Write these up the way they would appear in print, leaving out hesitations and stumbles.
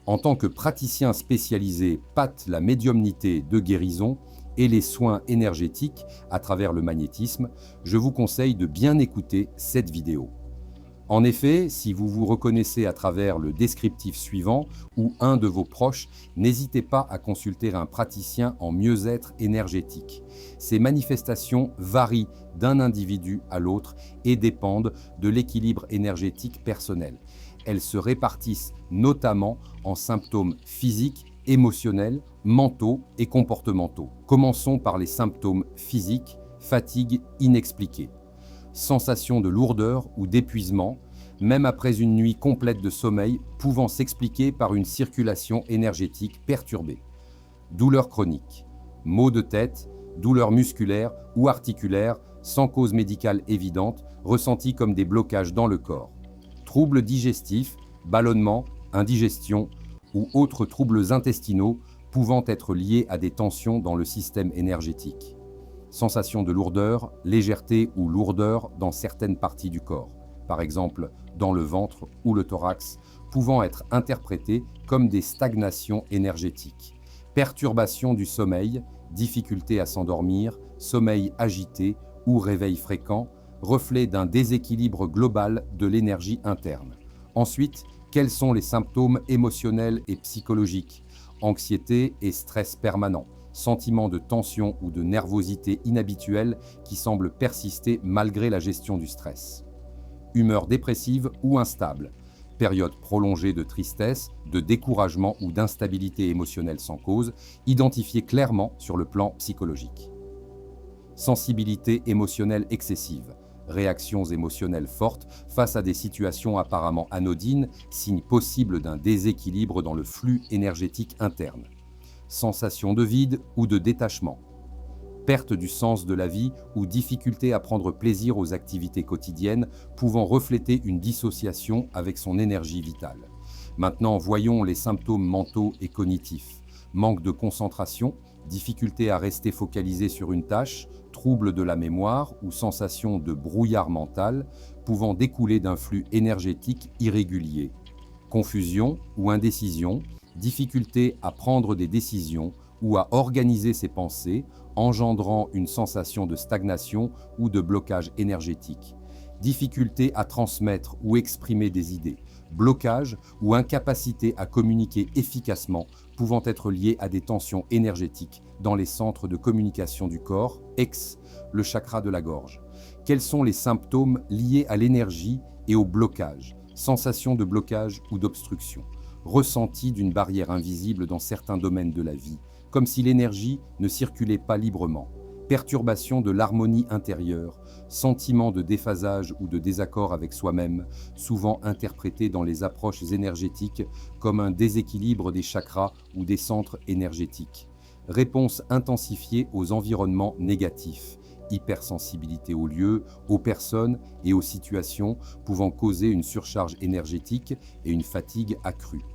En tant que praticien spécialisé PAT, la médiumnité de guérison et les soins énergétiques à travers le magnétisme, je vous conseille de bien écouter cette vidéo. En effet, si vous vous reconnaissez à travers le descriptif suivant ou un de vos proches, n'hésitez pas à consulter un praticien en mieux-être énergétique. Ces manifestations varient d'un individu à l'autre et dépendent de l'équilibre énergétique personnel. Elles se répartissent notamment en symptômes physiques, émotionnels, mentaux et comportementaux. Commençons par les symptômes physiques, fatigue inexpliquée, sensation de lourdeur ou d'épuisement, même après une nuit complète de sommeil, pouvant s'expliquer par une circulation énergétique perturbée. Douleurs chroniques, maux de tête, douleurs musculaires ou articulaires sans cause médicale évidente, ressentis comme des blocages dans le corps. Troubles digestifs, ballonnements, indigestion ou autres troubles intestinaux pouvant être liés à des tensions dans le système énergétique. Sensation de lourdeur, légèreté ou lourdeur dans certaines parties du corps, par exemple dans le ventre ou le thorax, pouvant être interprétées comme des stagnations énergétiques. Perturbation du sommeil, difficulté à s'endormir, sommeil agité ou réveil fréquent, reflet d'un déséquilibre global de l'énergie interne. Ensuite, quels sont les symptômes émotionnels et psychologiques? Anxiété et stress permanent, sentiment de tension ou de nervosité inhabituelle qui semble persister malgré la gestion du stress. Humeur dépressive ou instable, période prolongée de tristesse, de découragement ou d'instabilité émotionnelle sans cause, identifiée clairement sur le plan psychologique. Sensibilité émotionnelle excessive, réactions émotionnelles fortes face à des situations apparemment anodines, signe possible d'un déséquilibre dans le flux énergétique interne. Sensation de vide ou de détachement, perte du sens de la vie ou difficulté à prendre plaisir aux activités quotidiennes, pouvant refléter une dissociation avec son énergie vitale. Maintenant, voyons les symptômes mentaux et cognitifs. Manque de concentration, difficulté à rester focalisé sur une tâche, trouble de la mémoire ou sensation de brouillard mental, pouvant découler d'un flux énergétique irrégulier. Confusion ou indécision, difficulté à prendre des décisions ou à organiser ses pensées, engendrant une sensation de stagnation ou de blocage énergétique. Difficulté à transmettre ou exprimer des idées, blocage ou incapacité à communiquer efficacement, pouvant être liés à des tensions énergétiques dans les centres de communication du corps, le chakra de la gorge. Quels sont les symptômes liés à l'énergie et au blocage? Sensation de blocage ou d'obstruction, ressenti d'une barrière invisible dans certains domaines de la vie, comme si l'énergie ne circulait pas librement. Perturbation de l'harmonie intérieure, sentiment de déphasage ou de désaccord avec soi-même, souvent interprété dans les approches énergétiques comme un déséquilibre des chakras ou des centres énergétiques. Réponse intensifiée aux environnements négatifs, hypersensibilité aux lieux, aux personnes et aux situations pouvant causer une surcharge énergétique et une fatigue accrue.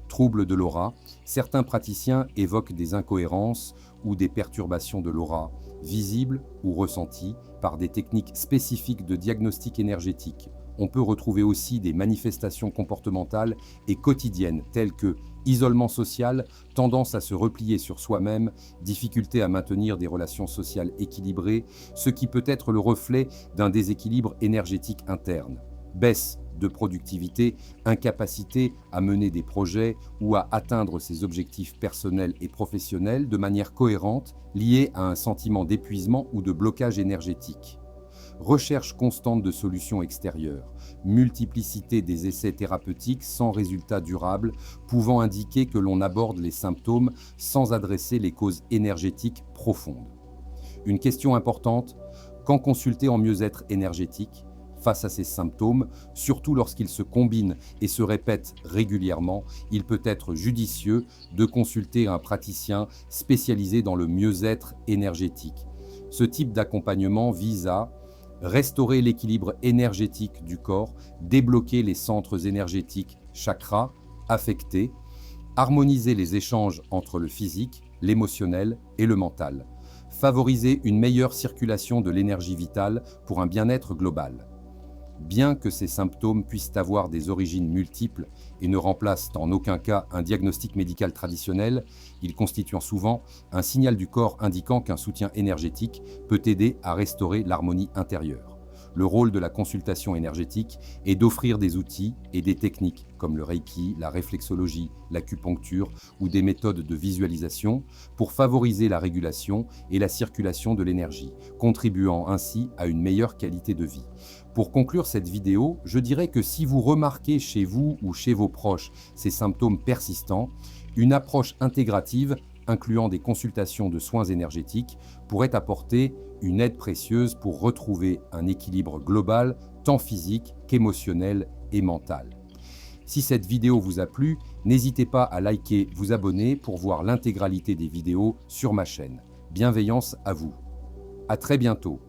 Troubles de l'aura, certains praticiens évoquent des incohérences ou des perturbations de l'aura, visibles ou ressenties par des techniques spécifiques de diagnostic énergétique. On peut retrouver aussi des manifestations comportementales et quotidiennes telles que isolement social, tendance à se replier sur soi-même, difficulté à maintenir des relations sociales équilibrées, ce qui peut être le reflet d'un déséquilibre énergétique interne. Baisse de productivité, incapacité à mener des projets ou à atteindre ses objectifs personnels et professionnels de manière cohérente, liée à un sentiment d'épuisement ou de blocage énergétique. Recherche constante de solutions extérieures, multiplicité des essais thérapeutiques sans résultat durable, pouvant indiquer que l'on aborde les symptômes sans adresser les causes énergétiques profondes. Une question importante, quand consulter en mieux-être énergétique? Face à ces symptômes, surtout lorsqu'ils se combinent et se répètent régulièrement, il peut être judicieux de consulter un praticien spécialisé dans le mieux-être énergétique. Ce type d'accompagnement vise à restaurer l'équilibre énergétique du corps, débloquer les centres énergétiques chakras affectés, harmoniser les échanges entre le physique, l'émotionnel et le mental, favoriser une meilleure circulation de l'énergie vitale pour un bien-être global. Bien que ces symptômes puissent avoir des origines multiples et ne remplacent en aucun cas un diagnostic médical traditionnel, ils constituent souvent un signal du corps indiquant qu'un soutien énergétique peut aider à restaurer l'harmonie intérieure. Le rôle de la consultation énergétique est d'offrir des outils et des techniques comme le Reiki, la réflexologie, l'acupuncture ou des méthodes de visualisation pour favoriser la régulation et la circulation de l'énergie, contribuant ainsi à une meilleure qualité de vie. Pour conclure cette vidéo, je dirais que si vous remarquez chez vous ou chez vos proches ces symptômes persistants, une approche intégrative incluant des consultations de soins énergétiques, pourrait apporter une aide précieuse pour retrouver un équilibre global, tant physique qu'émotionnel et mental. Si cette vidéo vous a plu, n'hésitez pas à liker, vous abonner pour voir l'intégralité des vidéos sur ma chaîne. Bienveillance à vous. À très bientôt.